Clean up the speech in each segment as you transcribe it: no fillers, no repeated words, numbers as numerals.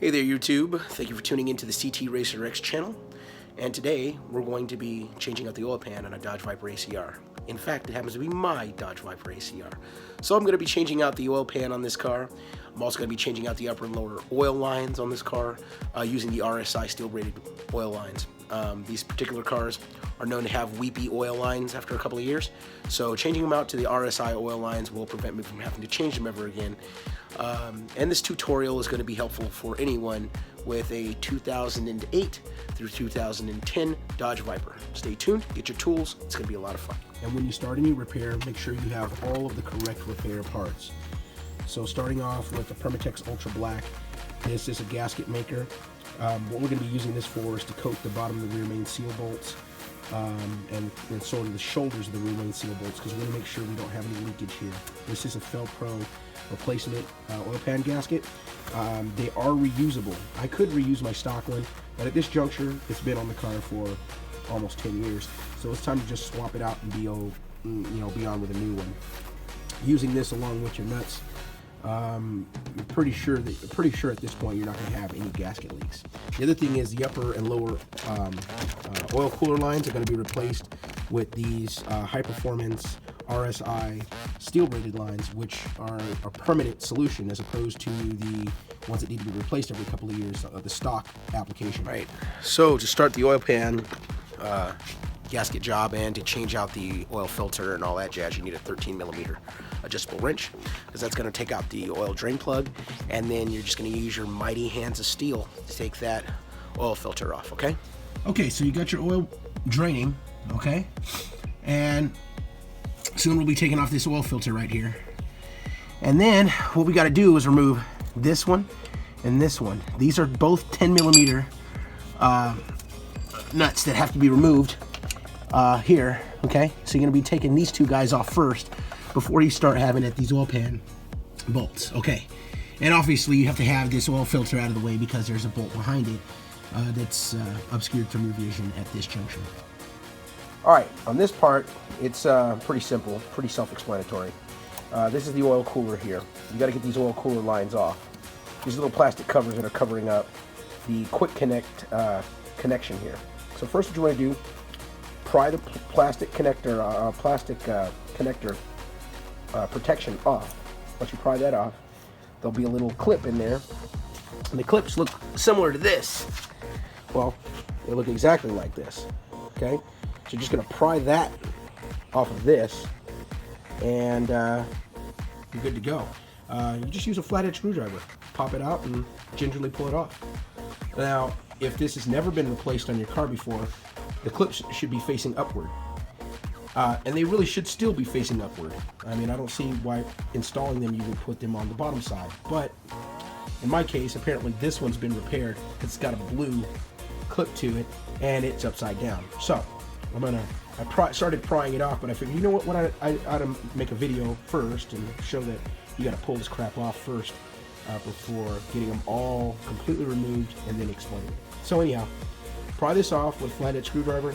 Hey there YouTube, thank you for tuning into the CT Racer X channel, and today we're going to be changing out the oil pan on a Dodge Viper ACR. In fact, it happens to be my Dodge Viper ACR. So I'm going to be changing out the oil pan on this car. I'm also going to be changing out the upper and lower oil lines on this car using the RSI steel-braided oil lines. These particular cars are known to have weepy oil lines after a couple of years, so changing them out to the RSI oil lines will prevent me from having to change them ever again. And this tutorial is going to be helpful for anyone with a 2008 through 2010 Dodge Viper. Stay tuned, get your tools, it's going to be a lot of fun. And when you start any repair, make sure you have all of the correct repair parts. So starting off with the Permatex Ultra Black, this is a gasket maker. What we're going to be using this for is to coat the bottom of the rear main seal bolts and sort of the shoulders of the rear main seal bolts, because we want to make sure we don't have any leakage here. This is a Fel-Pro replacement oil pan gasket. They are reusable. I could reuse my stock one, but at this juncture, it's been on the car for almost 10 years, so it's time to just swap it out and be on with a new one. Using this along with your nuts, I'm pretty sure at this point you're not going to have any gasket leaks. The other thing is the upper and lower oil cooler lines are going to be replaced with these high performance RSI steel braided lines, which are a permanent solution as opposed to the ones that need to be replaced every couple of years of the stock application. Right. So to start the oil pan gasket job and to change out the oil filter and all that jazz, you need a 13mm adjustable wrench, because that's going to take out the oil drain plug, and then you're just going to use your mighty hands of steel to take that oil filter off. Okay, so you got your oil draining, okay, and soon we'll be taking off this oil filter right here, and then what we got to do is remove this one and this one. These are both 10mm nuts that have to be removed here. Okay, so you're going to be taking these two guys off first before you start having these oil pan bolts. Okay, and obviously you have to have this oil filter out of the way because there's a bolt behind it that's obscured from your vision at this junction. Alright, on this part, it's pretty simple, pretty self-explanatory. This is the oil cooler here. You got to get these oil cooler lines off. These little plastic covers that are covering up the quick connect connection here. So first what you want to do, pry the plastic connector, protection off. Once you pry that off, there'll be a little clip in there, and the clips look similar to this. Well, they look exactly like this. Okay, so you're just going to pry that off of this, and you're good to go. You just use a flathead screwdriver, pop it out, and gingerly pull it off. Now, if this has never been replaced on your car before, the clips should be facing upward. And they really should still be facing upward. I mean, I don't see why installing them you would put them on the bottom side. But in my case, apparently this one's been repaired. It's got a blue clip to it, and it's upside down. So I started prying it off, but I figured, you know what, I ought to make a video first and show that you got to pull this crap off first before getting them all completely removed and then explaining it. So anyhow, pry this off with a flathead screwdriver,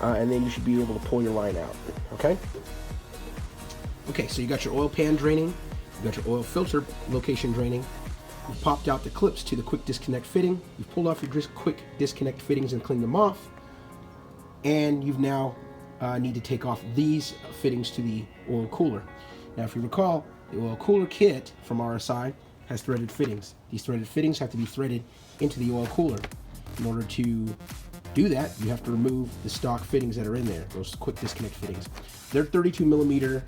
and then you should be able to pull your line out. Okay, so you got your oil pan draining, you got your oil filter location draining, you've popped out the clips to the quick disconnect fitting, you've pulled off your quick disconnect fittings and cleaned them off, and you've now need to take off these fittings to the oil cooler. Now if you recall, the oil cooler kit from RSI has threaded fittings. These threaded fittings have to be threaded into the oil cooler. In order to do that, you have to remove the stock fittings that are in there, those quick disconnect fittings. They're 32mm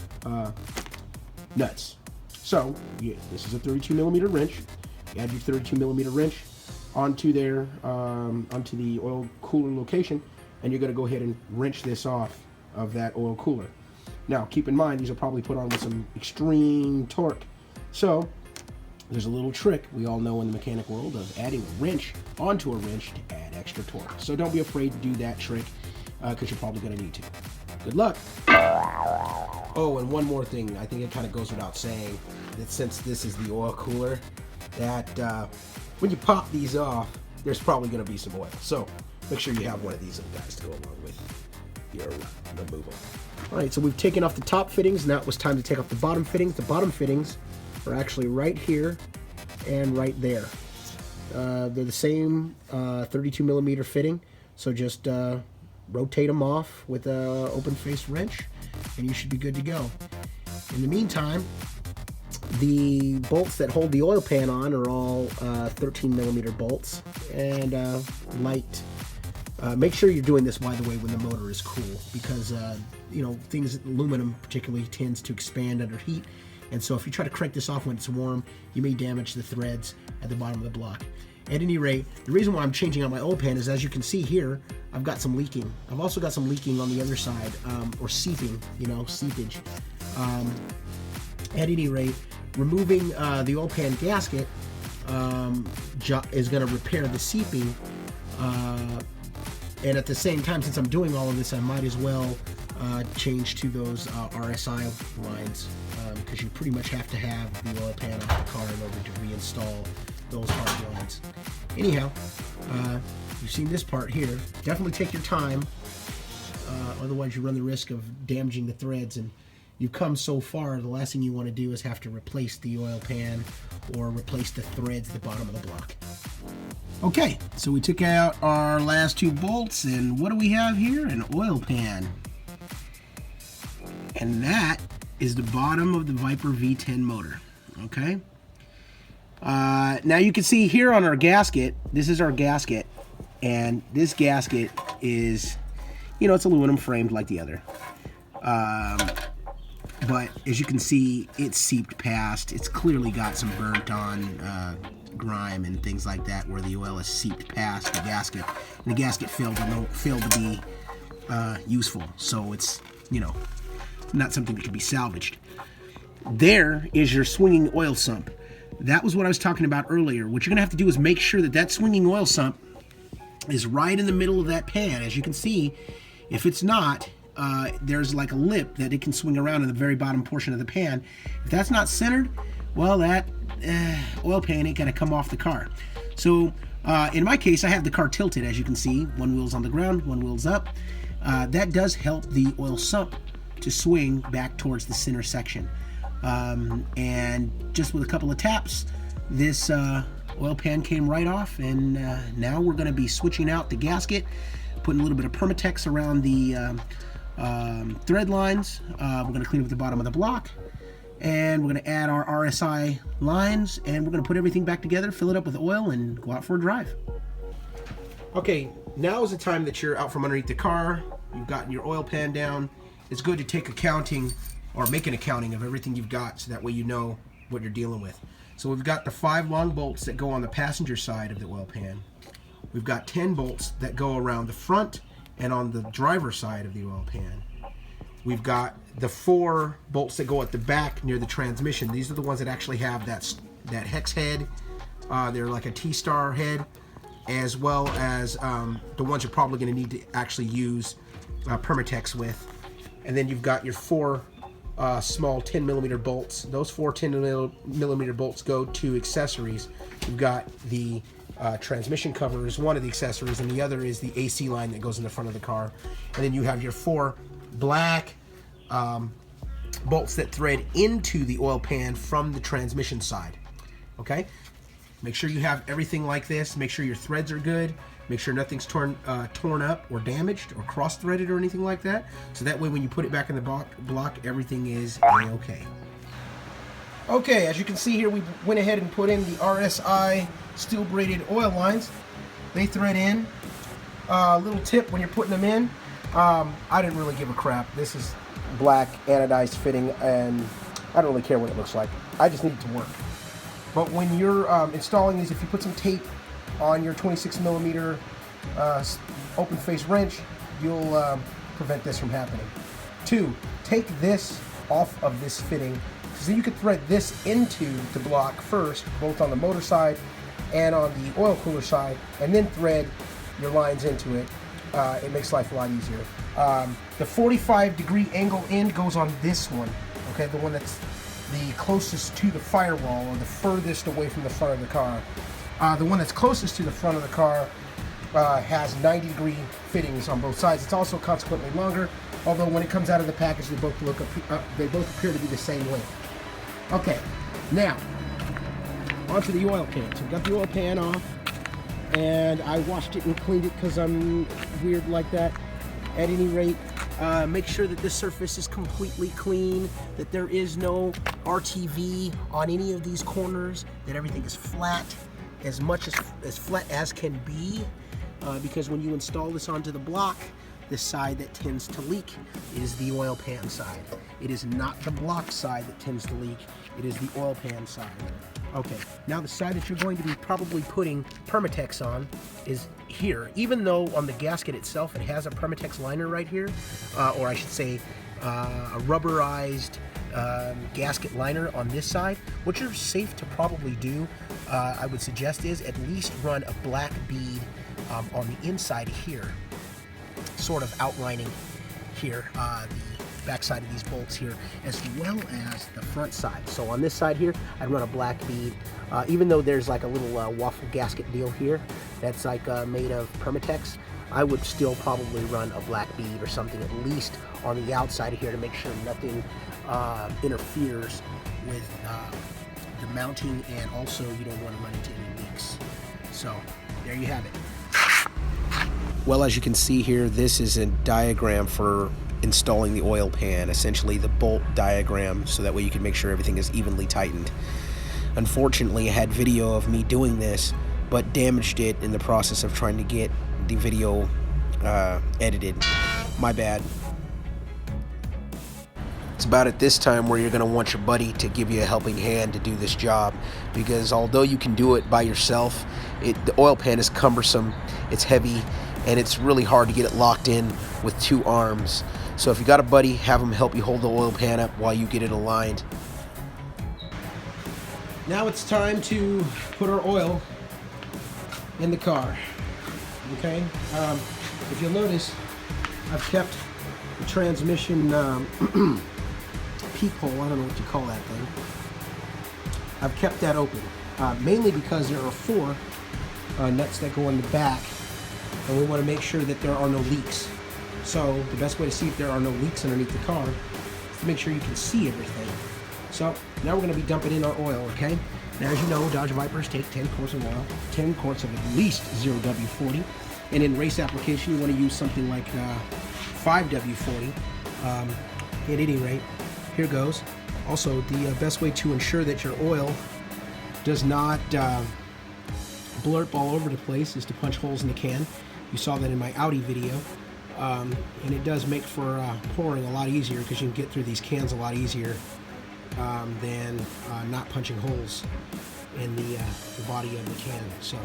nuts. So this is a 32mm wrench. You add your 32mm wrench onto there, onto the oil cooler location, and you're going to go ahead and wrench this off of that oil cooler. Now keep in mind, these are probably put on with some extreme torque. So there's a little trick we all know in the mechanic world of adding a wrench onto a wrench to add extra torque. So don't be afraid to do that trick, because you're probably going to need to. Good luck. Oh, and one more thing. I think it kind of goes without saying that since this is the oil cooler, that when you pop these off, there's probably going to be some oil. So make sure you have one of these little guys to go along with your removal. All right, so we've taken off the top fittings. Now it was time to take off the bottom fittings. The bottom fittings are actually right here and right there. They're the same 32 millimeter fitting, so just rotate them off with an open face wrench and you should be good to go. In the meantime, the bolts that hold the oil pan on are all 13 millimeter bolts, and light. Make sure you're doing this, by the way, when the motor is cool, because you know, aluminum particularly tends to expand under heat, and so if you try to crank this off when it's warm, you may damage the threads at the bottom of the block. At any rate, the reason why I'm changing out my oil pan is, as you can see here, I've got some leaking. I've also got some leaking on the other side, or seeping, you know, seepage. At any rate, removing the oil pan gasket is going to repair the seeping, and at the same time, since I'm doing all of this, I might as well change to those RSI lines, because you pretty much have to have the oil pan off the car in order to reinstall those hard lines. Anyhow, you've seen this part here. Definitely take your time, otherwise you run the risk of damaging the threads, and you've come so far, the last thing you want to do is have to replace the oil pan or replace the threads at the bottom of the block. Okay, so we took out our last two bolts, and what do we have here? An oil pan. And that is the bottom of the Viper V10 motor, okay? Now you can see here on our gasket, this is our gasket, and this gasket is, you know, it's aluminum framed like the other. But as you can see, it's seeped past. It's clearly got some burnt on grime and things like that where the oil is seeped past the gasket. And the gasket failed to be useful. So it's, you know, not something that can be salvaged. There is your swinging oil sump. That was what I was talking about earlier. What you're going to have to do is make sure that that swinging oil sump is right in the middle of that pan. As you can see, if it's not, there's like a lip that it can swing around in the very bottom portion of the pan. If that's not centered, well, that oil pan ain't gonna come off the car. So in my case, I have the car tilted, as you can see. One wheel's on the ground, one wheel's up. That does help the oil sump to swing back towards the center section. And just with a couple of taps, this oil pan came right off, and now we're gonna be switching out the gasket, putting a little bit of Permatex around the thread lines. We're going to clean up the bottom of the block, and we're going to add our RSI lines, and we're going to put everything back together, fill it up with oil, and go out for a drive. Okay, now is the time that you're out from underneath the car. You've gotten your oil pan down. It's good to take accounting, or make an accounting of everything you've got, so that way you know what you're dealing with. So we've got the 5 long bolts that go on the passenger side of the oil pan. We've got 10 bolts that go around the front and on the driver's side of the oil pan. We've got the 4 bolts that go at the back near the transmission. These are the ones that actually have that hex head. They're like a T-star head, as well as the ones you're probably going to need to actually use Permatex with. And then you've got your 4 small 10 millimeter bolts. Those 4 10 millimeter bolts go to accessories. You've got the transmission cover is one of the accessories, and the other is the AC line that goes in the front of the car. And then you have your 4 black bolts that thread into the oil pan from the transmission side. Okay, make sure you have everything like this. Make sure your threads are good. Make sure nothing's torn up or damaged or cross-threaded or anything like that, so that way when you put it back in the block, everything is A-okay. Okay, as you can see here, we went ahead and put in the RSI steel braided oil lines. They thread in. Little tip when you're putting them in, I didn't really give a crap. This is black anodized fitting, and I don't really care what it looks like. I just need it to work. But when you're installing these, if you put some tape on your 26 millimeter open face wrench, you'll prevent this from happening. 2, take this off of this fitting, so you could thread this into the block first, both on the motor side and on the oil cooler side, and then thread your lines into it. It makes life a lot easier. The 45-degree angle end goes on this one, okay, the one that's the closest to the firewall, or the furthest away from the front of the car. The one that's closest to the front of the car has 90-degree fittings on both sides. It's also consequently longer, although when it comes out of the package, they both appear to be the same length. Okay, now onto the oil pan. So we've got the oil pan off. and I washed it and cleaned it because I'm weird like that. At any rate, make sure that this surface is completely clean, that there is no RTV on any of these corners, that everything is flat, as much as flat as can be, because when you install this onto the block, the side that tends to leak is the oil pan side. It is not the block side that tends to leak, it is the oil pan side. Okay, now the side that you're going to be probably putting Permatex on is here. Even though on the gasket itself it has a Permatex liner right here, or I should say a rubberized gasket liner on this side, what you're safe to probably do, I would suggest, is at least run a black bead on the inside here, sort of outlining here, the back side of these bolts here, as well as the front side. So on this side here, I'd run a black bead, even though there's like a little waffle gasket deal here that's like made of Permatex, I would still probably run a black bead or something at least on the outside of here to make sure nothing interferes with the mounting, and also you don't want to run into any leaks. So there you have it. Well, as you can see here, this is a diagram for installing the oil pan, essentially the bolt diagram, so that way you can make sure everything is evenly tightened. Unfortunately, I had video of me doing this, but damaged it in the process of trying to get the video edited. My bad. It's about at this time where you're going to want your buddy to give you a helping hand to do this job, because although you can do it by yourself, the oil pan is cumbersome, it's heavy, and it's really hard to get it locked in with two arms. So if you got a buddy, have him help you hold the oil pan up while you get it aligned. Now it's time to put our oil in the car. Okay, if you'll notice, I've kept the transmission peephole, I don't know what you call that thing, I've kept that open, mainly because there are 4 nuts that go in the back, and we want to make sure that there are no leaks. So the best way to see if there are no leaks underneath the car is to make sure you can see everything. So now we're going to be dumping in our oil, okay? Now, as you know, Dodge Vipers take 10 quarts of oil, 10 quarts of at least 0W40, and in race application you want to use something like 5W40. At any rate, here goes. Also, the best way to ensure that your oil does not blurp all over the place is to punch holes in the can. You saw that in my Audi video, and it does make for pouring a lot easier, because you can get through these cans a lot easier than not punching holes in the body of the can. So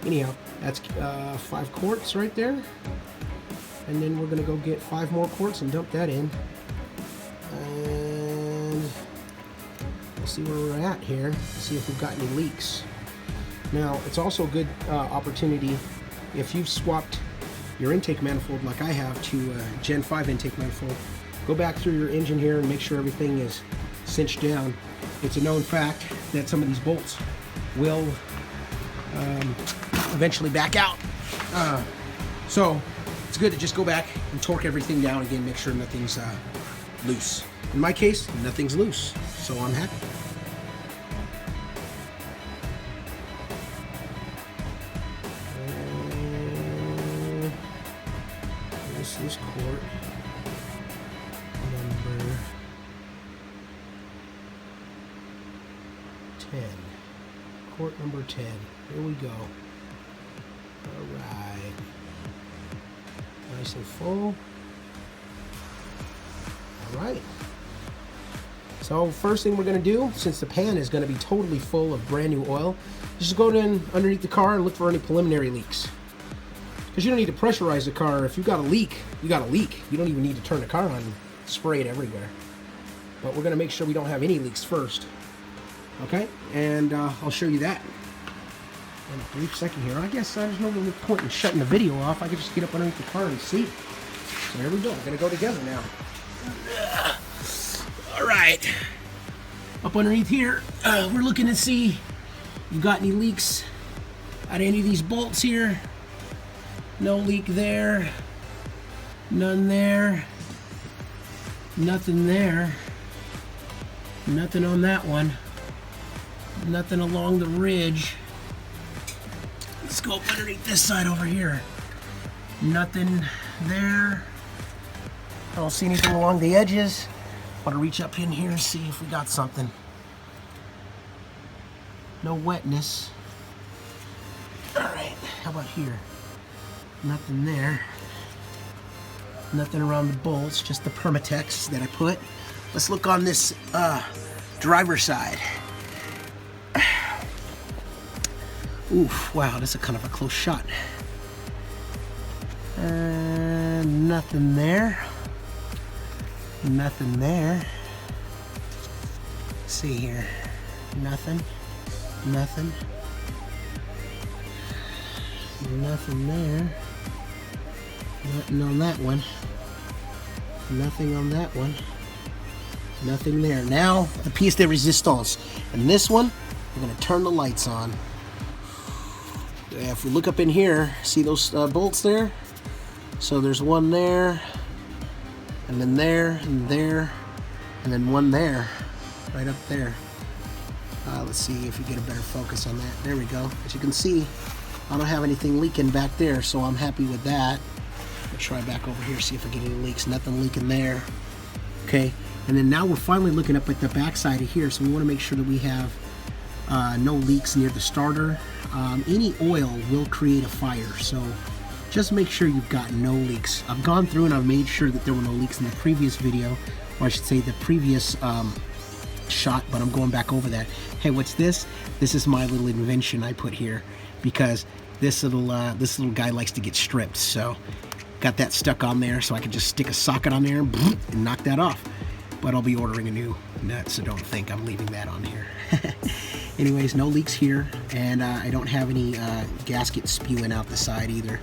anyhow, that's 5 quarts right there, and then we're going to go get 5 more quarts and dump that in, and we'll see where we're at here, see if we've got any leaks. Now, it's also a good opportunity if you've swapped your intake manifold like I have to Gen 5 intake manifold. Go back through your engine here and make sure everything is cinched down. It's a known fact that some of these bolts will eventually back out. So it's good to just go back and torque everything down again, make sure nothing's loose. In my case, nothing's loose, so I'm happy. This quart number 10. Quart number 10. Here we go. Alright. Nice and full. Alright. So first thing we're going to do, since the pan is going to be totally full of brand new oil, just go in underneath the car and look for any preliminary leaks. Because you don't need to pressurize the car. If you've got a leak, you got a leak. You don't even need to turn the car on and spray it everywhere. But we're going to make sure we don't have any leaks first. Okay? And I'll show you that in a brief second here. I guess there's no real point in shutting the video off. I could just get up underneath the car and see. So here we go. We're going to go together now. Alright. Up underneath here, we're looking to see if you've got any leaks at any of these bolts here. No leak there, none there, nothing there, nothing on that one, nothing along the ridge. Let's let's go up underneath this side over here. Nothing there. I don't see anything along the edges. Want to reach up in here and see if we got something. No wetness. All right, how about here? Nothing there. Nothing around the bolts, just the Permatex that I put. Let's look on this driver's side. Oof, wow, that's a kind of a close shot. Nothing there. Nothing there. Let's see here. Nothing. Nothing. Nothing there. Nothing on that one. Nothing on that one. Nothing there. Now, the piece de resistance. And this one, we're going to turn the lights on. If we look up in here, see those bolts there? So there's one there, and then there, and there, and then one there, right up there. Let's see if we get a better focus on that. There we go. As you can see, I don't have anything leaking back there, so I'm happy with that. I'll try back over here, see if I get any leaks. Nothing leaking there. Okay, and then now we're finally looking up at the back side of here, so we want to make sure that we have no leaks near the starter. Any oil will create a fire, so just make sure you've got no leaks. I've gone through and I've made sure that there were no leaks in the previous video, or I should say the previous shot, but I'm going back over that. Hey, what's this? This is my little invention I put here because this little guy likes to get stripped, so got that stuck on there so I can just stick a socket on there and knock that off. But I'll be ordering a new nut, so don't think I'm leaving that on here. Anyways, no leaks here, and I don't have any gasket spewing out the side either,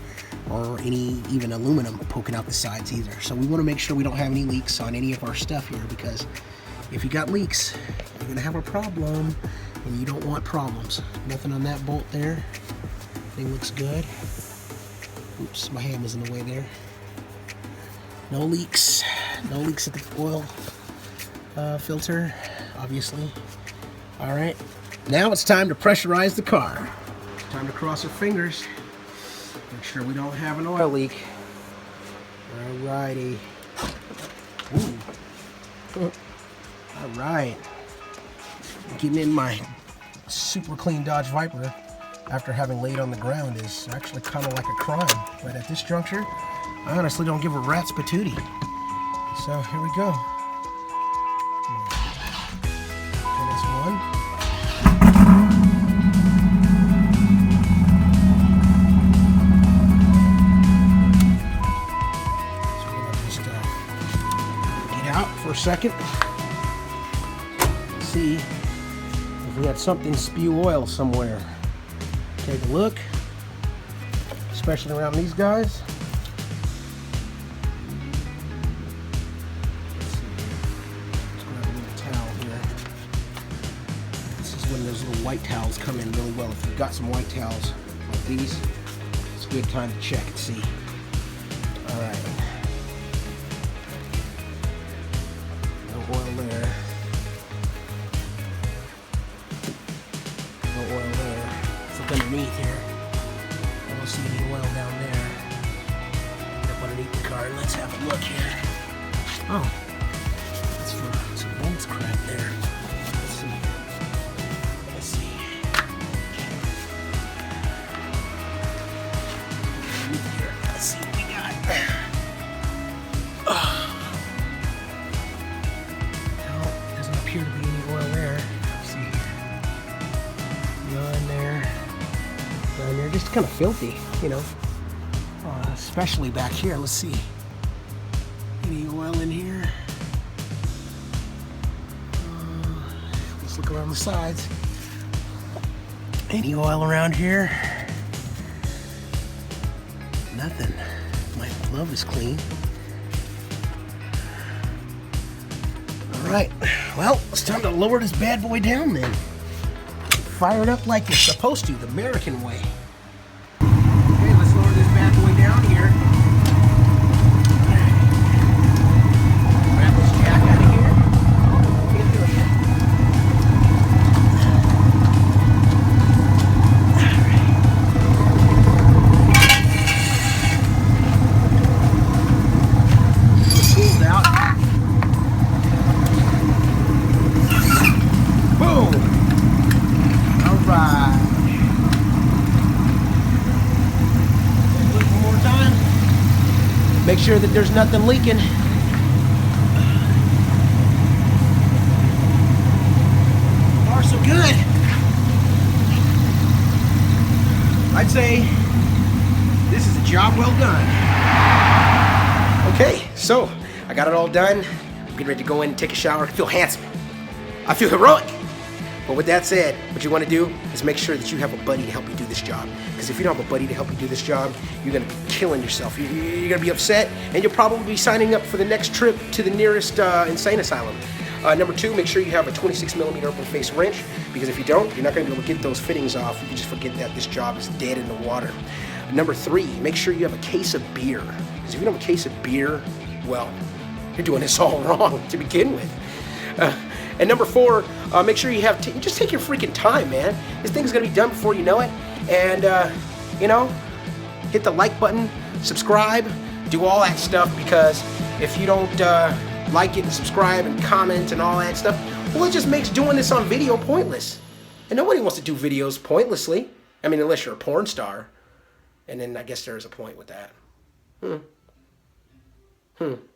or any even aluminum poking out the sides either. So we want to make sure we don't have any leaks on any of our stuff here, because if you got leaks, you're gonna have a problem, and you don't want problems. Nothing on that bolt there. Thing looks good. Oops, my hand was in the way there. No leaks. No leaks at the oil filter, obviously. All right. Now it's time to pressurize the car. Time to cross our fingers. Make sure we don't have an oil leak. Alrighty. Ooh. Alright. Getting in my super clean Dodge Viper after having laid on the ground is actually kind of like a crime. But at this juncture, I honestly don't give a rat's patootie. So here we go. There's one. For a second, see if we had something spew oil somewhere. Take a look, especially around these guys. Let's see here. Let's grab a little towel here. This is when those little white towels come in really well. If you've got some white towels like these, it's a good time to check and see. All right. Oil there. No oil there. Let's look underneath here. I don't see any oil down there. Up underneath the car. Let's have a look here. Oh, that's for some bolts crap there. Let's see. Let's see. Underneath here. Let's see what we got. Appear to be any oil there. Let's see here. None there. Down there, just kind of filthy, you know. Especially back here. Let's see. Any oil in here? Let's look around the sides. Any oil around here? Nothing. My glove is clean. Alright, well, it's time to lower this bad boy down then. Fire it up like it's supposed to, the American way. Okay, let's lower this bad boy down here. Grab this jack out of here. Can't do it yet. Alright. make sure that there's nothing leaking. Far so good. I'd say this is a job well done. Okay, so I got it all done. I'm getting ready to go in and take a shower. I feel handsome. I feel heroic. But with that said, what you want to do is make sure that you have a buddy to help you do this job. Because if you don't have a buddy to help you do this job, you're going to be killing yourself. You're going to be upset, and you'll probably be signing up for the next trip to the nearest insane asylum. Number 2, make sure you have a 26mm open face wrench, because if you don't, you're not going to be able to get those fittings off. You can just forget that this job is dead in the water. Number 3, make sure you have a case of beer. Because if you don't have a case of beer, well, you're doing this all wrong to begin with. And number 4, make sure you have, just take your freaking time, man. This thing's gonna be done before you know it. And, you know, hit the like button, subscribe, do all that stuff, because if you don't like it and subscribe and comment and all that stuff, well, it just makes doing this on video pointless. And nobody wants to do videos pointlessly. I mean, unless you're a porn star. And then I guess there is a point with that.